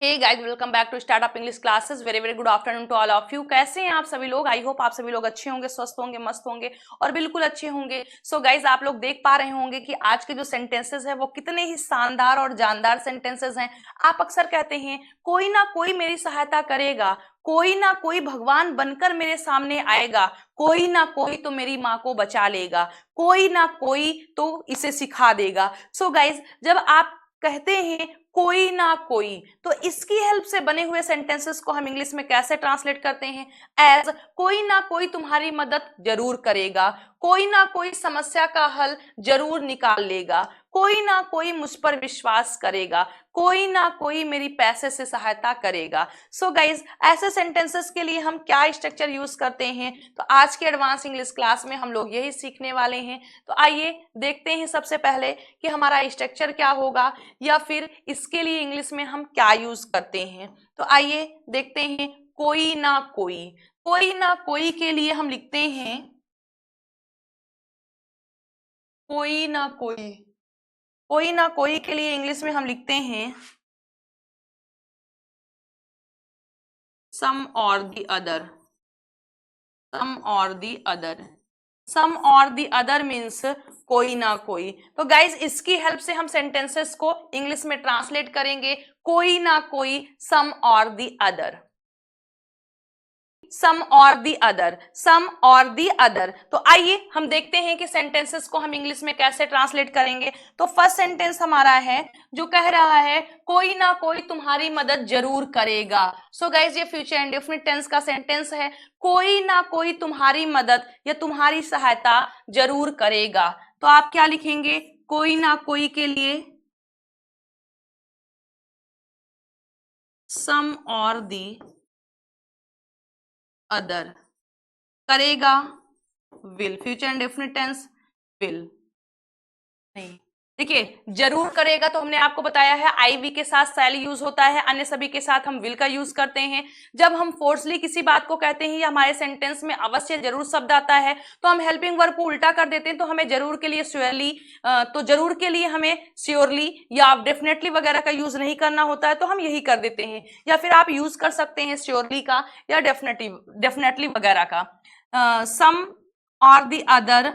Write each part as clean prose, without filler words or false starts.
Hey guys, welcome back to startup English classes. Very very good afternoon to all of you. कैसे हैं आप सभी लोग? I hope आप सभी लोग अच्छे होंगे, स्वस्थ होंगे, मस्त होंगे और बिल्कुल अच्छे होंगे। सो गाइस, आप लोग देख पा रहे होंगे कि आज के जो सेंटेंसेस है वो कितने ही शानदार और जानदार सेंटेंसेस हैं। आप अक्सर कहते हैं कोई ना कोई मेरी सहायता करेगा, कोई ना कोई भगवान बनकर मेरे सामने आएगा, कोई ना कोई तो मेरी माँ को बचा लेगा, कोई ना कोई तो इसे सिखा देगा। सो गाइस, जब आप कहते हैं कोई ना कोई, तो इसकी हेल्प से बने हुए सेंटेंसेस को हम इंग्लिश में कैसे ट्रांसलेट करते हैं? एज कोई ना कोई तुम्हारी मदद जरूर करेगा, कोई ना कोई समस्या का हल जरूर निकाल लेगा, कोई ना कोई मुझ पर विश्वास करेगा, कोई ना कोई मेरी पैसे से सहायता करेगा। सो गाइज, ऐसे सेंटेंसेस के लिए हम क्या स्ट्रक्चर यूज करते हैं? तो आज के एडवांस इंग्लिश क्लास में हम लोग यही सीखने वाले हैं। तो आइए देखते हैं सबसे पहले कि हमारा स्ट्रक्चर क्या होगा या फिर इसके लिए इंग्लिश में हम क्या यूज करते हैं। तो आइए देखते हैं। कोई ना कोई, कोई ना कोई के लिए हम लिखते हैं कोई ना कोई, कोई ना कोई के लिए इंग्लिश में हम लिखते हैं सम or the other, some or the other, some or the other means कोई ना कोई। तो गाइज, इसकी हेल्प से हम सेंटेंसेस को इंग्लिश में ट्रांसलेट करेंगे कोई ना कोई, सम और द अदर, सम और दी अदर, सम और दी अदर। तो आइए हम देखते हैं कि सेंटेंसेस को हम इंग्लिश में कैसे ट्रांसलेट करेंगे। तो फर्स्ट सेंटेंस हमारा है जो कह रहा है कोई ना कोई तुम्हारी मदद जरूर करेगा। सो गाइज, ये फ्यूचर इंडेफिनिट टेंस का सेंटेंस है। कोई ना कोई तुम्हारी मदद या तुम्हारी सहायता जरूर करेगा। तो आप क्या लिखेंगे? कोई ना कोई के लिए सम और दी अदर, करेगा will, future indefinite tense will नहीं। देखिए, जरूर करेगा तो हमने आपको बताया है आईवी के साथ शैल यूज होता है, अन्य सभी के साथ हम विल का यूज करते हैं। जब हम फोर्सली किसी बात को कहते हैं या हमारे सेंटेंस में अवश्य जरूर शब्द आता है तो हम हेल्पिंग वर्ब को उल्टा कर देते हैं। तो हमें जरूर के लिए श्योरली, तो जरूर के लिए हमें श्योरली या डेफिनेटली वगैरह का यूज नहीं करना होता है, तो हम यही कर देते हैं। या फिर आप यूज कर सकते हैं श्योरली का या डेफिनेटली वगैरह का। सम or the other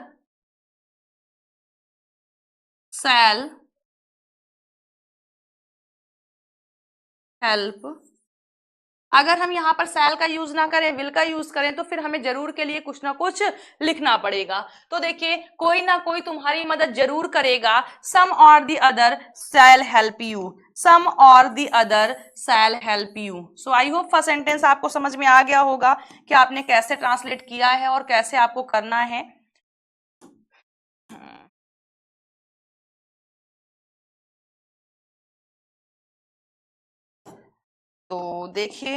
shall help। अगर हम यहाँ पर शैल का यूज ना करें, विल का यूज करें, तो फिर हमें जरूर के लिए कुछ ना कुछ लिखना पड़ेगा। तो देखिए, कोई ना कोई तुम्हारी मदद जरूर करेगा, some or the other shall help you, some or the other shall help you. So I hope first sentence आपको समझ में आ गया होगा कि आपने कैसे ट्रांसलेट किया है और कैसे आपको करना है। तो देखिए,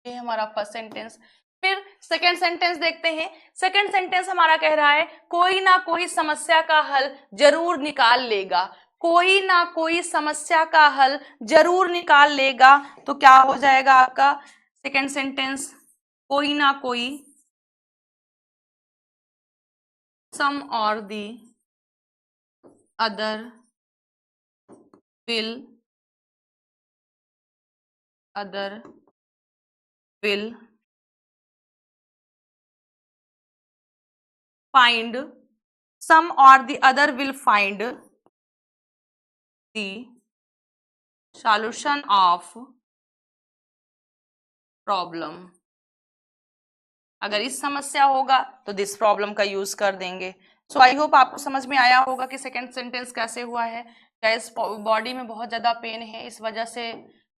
ये हमारा फर्स्ट सेंटेंस। फिर सेकेंड सेंटेंस देखते हैं। सेकेंड सेंटेंस हमारा कह रहा है कोई ना कोई समस्या का हल जरूर निकाल लेगा, कोई ना कोई समस्या का हल जरूर निकाल लेगा। तो क्या हो जाएगा आपका सेकेंड सेंटेंस? कोई ना कोई सम और the other will, other will find, some or the other will find the solution of problem। अगर इस समस्या होगा तो दिस प्रॉब्लम का यूज कर देंगे। सो आई होप आपको समझ में आया होगा कि सेकंड सेंटेंस कैसे हुआ है। गैस, बॉडी में बहुत ज्यादा पेन है, इस वजह से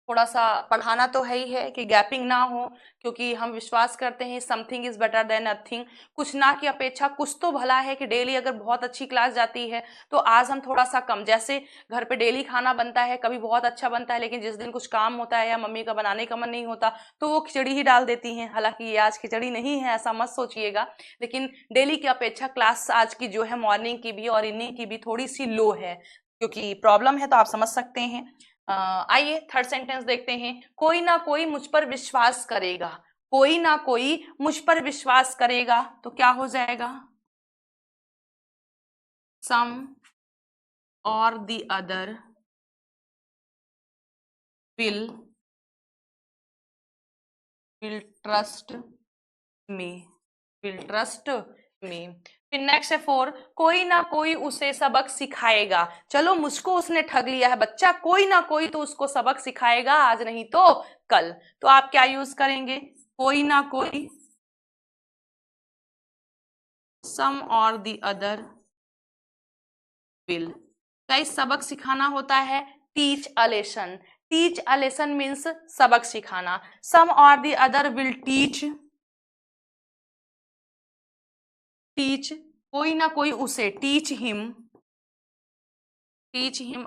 थोड़ा सा पढ़ाना तो है ही है कि गैपिंग ना हो, क्योंकि हम विश्वास करते हैं something is better than nothing. कुछ ना की अपेक्षा कुछ तो भला है कि डेली अगर बहुत अच्छी क्लास जाती है तो आज हम थोड़ा सा कम, जैसे घर पे डेली खाना बनता है, कभी बहुत अच्छा बनता है, लेकिन जिस दिन कुछ काम होता है या मम्मी का बनाने का मन नहीं होता तो वो खिचड़ी ही डाल देती हैं। हालांकि ये आज खिचड़ी नहीं है, ऐसा मत सोचिएगा, लेकिन डेली की अपेक्षा क्लास आज की जो है मॉर्निंग की भी और इवनिंग की भी थोड़ी सी लो है, क्योंकि प्रॉब्लम है, तो आप समझ सकते हैं। आइए थर्ड सेंटेंस देखते हैं। कोई ना कोई मुझ पर विश्वास करेगा, कोई ना कोई मुझ पर विश्वास करेगा। तो क्या हो जाएगा? सम or the other will trust me, will trust me। फिर नेक्स्ट है 4, कोई ना कोई उसे सबक सिखाएगा। चलो मुझको उसने ठग लिया है बच्चा, कोई ना कोई तो उसको सबक सिखाएगा, आज नहीं तो कल। तो आप क्या यूज करेंगे, कोई ना कोई, सम or the other will. Guys सबक सिखाना होता है teach a lesson, teach a lesson means सबक सिखाना। सम or the other will teach, teach कोई ना कोई उसे, teach him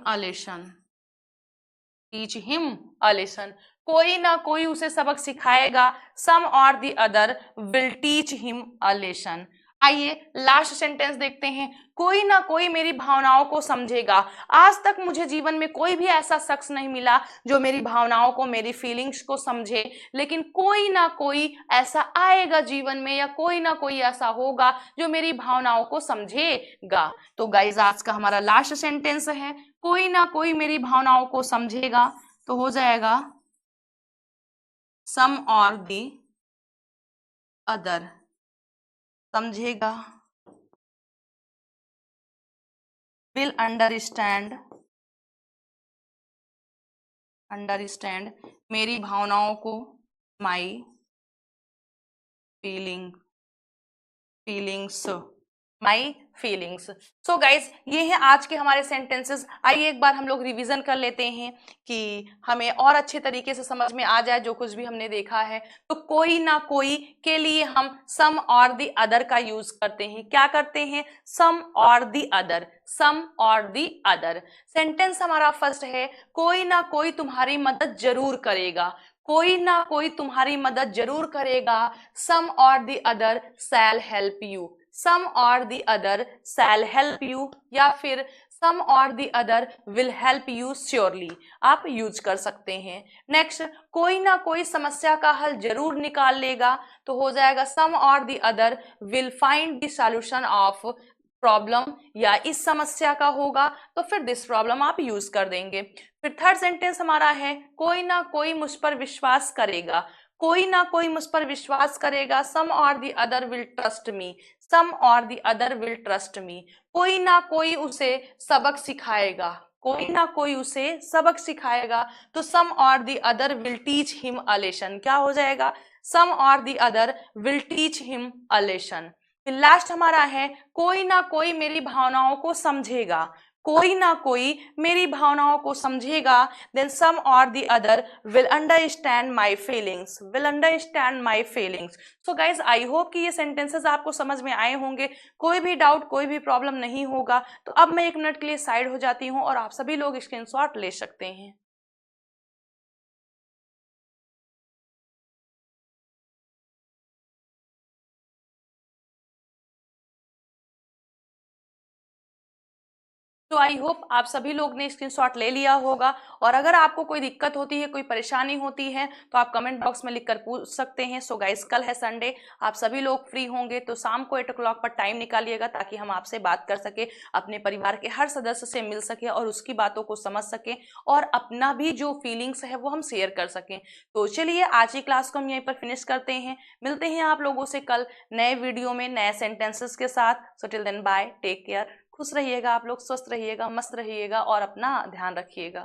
a lesson, teach him a lesson. कोई ना कोई उसे सबक सिखाएगा, सम or the other will teach him a lesson. आइए लास्ट सेंटेंस देखते हैं, कोई ना कोई मेरी भावनाओं को समझेगा। आज तक मुझे जीवन में कोई भी ऐसा शख्स नहीं मिला जो मेरी भावनाओं को, मेरी फीलिंग्स को समझे, लेकिन कोई ना कोई ऐसा आएगा जीवन में, या कोई ना कोई ऐसा होगा जो मेरी भावनाओं को समझेगा। तो गाइज आज का हमारा लास्ट सेंटेंस है, कोई ना कोई मेरी भावनाओं को समझेगा, तो हो जाएगा सम और दी अदर, समझेगा, विल अंडरस्टैंड मेरी भावनाओं को, my feelings my feelings. So guys ये हैं आज के हमारे सेंटेंसेस। आइए एक बार हम लोग रिवीजन कर लेते हैं कि हमें और अच्छे तरीके से समझ में आ जाए जो कुछ भी हमने देखा है। तो कोई ना कोई के लिए हम सम और द अदर का यूज करते हैं। क्या करते हैं, सम or the other, some or the other. Sentence हमारा फर्स्ट है, कोई ना कोई तुम्हारी मदद जरूर करेगा, कोई ना कोई तुम्हारी मदद जरूर करेगा, some or the other shall help you, some or the other shall help you, या फिर some or the other will help you surely, आप यूज कर सकते हैं। नेक्स्ट, कोई ना कोई समस्या का हल जरूर निकाल लेगा, तो हो जाएगा सम or the other will find the solution of problem, या इस समस्या का होगा तो फिर दिस प्रॉब्लम आप यूज कर देंगे। फिर थर्ड सेंटेंस हमारा है, कोई ना कोई मुझ पर विश्वास करेगा, कोई ना कोई मुझ पर विश्वास करेगा, some or the other will trust me, some or the other will trust me. कोई ना कोई उसे सबक सिखाएगा, कोई ना कोई उसे सबक सिखाएगा, तो सम or the other will teach him a lesson, क्या हो जाएगा, सम or the other will teach him a lesson. फिर लास्ट हमारा है, कोई ना कोई मेरी भावनाओं को समझेगा, कोई ना कोई मेरी भावनाओं को समझेगा, then some or the other will understand my feelings, will understand my feelings. So guys I hope कि ये सेंटेंसेस आपको समझ में आए होंगे, कोई भी डाउट, कोई भी प्रॉब्लम नहीं होगा। तो अब मैं 1 मिनट के लिए साइड हो जाती हूँ और आप सभी लोग स्क्रीनशॉट ले सकते हैं। तो आई होप आप सभी लोग ने स्क्रीनशॉट ले लिया होगा, और अगर आपको कोई दिक्कत होती है, कोई परेशानी होती है, तो आप कमेंट बॉक्स में लिखकर पूछ सकते हैं। सो गाइस कल है संडे, आप सभी लोग फ्री होंगे तो शाम को 8 o'clock पर टाइम निकालिएगा, ताकि हम आपसे बात कर सके, अपने परिवार के हर सदस्य से मिल सके और उसकी बातों को समझ सकें, और अपना भी जो फीलिंग्स है वो हम शेयर कर सकें। तो चलिए आज की क्लास को हम यहीं पर फिनिश करते हैं, मिलते हैं आप लोगों से कल नए वीडियो में नए सेंटेंसेस के साथ। So till then bye, take care, खुश रहिएगा आप लोग, स्वस्थ रहिएगा, मस्त रहिएगा और अपना ध्यान रखिएगा।